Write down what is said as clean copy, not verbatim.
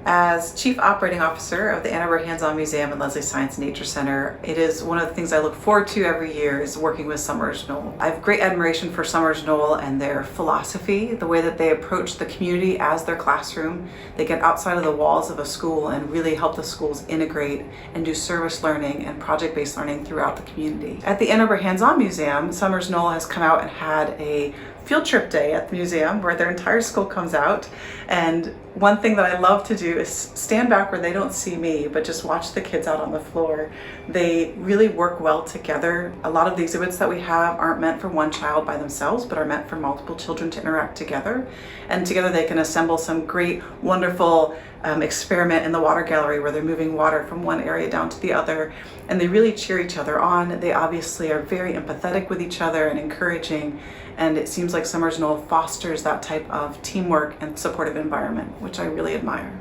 As Chief Operating Officer of the Ann Arbor Hands-On Museum and Leslie Science and Nature Center, it is one of the things I look forward to every year is working with Summers-Knoll. I have great admiration for Summers-Knoll and their philosophy, the way that they approach the community as their classroom. They get outside of the walls of a school and really help the schools integrate and do service learning and project-based learning throughout the community. At the Ann Arbor Hands-On Museum, Summers-Knoll has come out and had a field trip day at the museum where their entire school comes out, and one thing that I love to do is stand back where they don't see me but just watch the kids out on the floor. They really work well together. A lot of the exhibits that we have aren't meant for one child by themselves but are meant for multiple children to interact together, and together they can assemble some great wonderful experiment in the water gallery where they're moving water from one area down to the other, and they really cheer each other on. They obviously are very empathetic with each other and encouraging, and it seems like Summers-Knoll fosters that type of teamwork and supportive environment, which I really admire.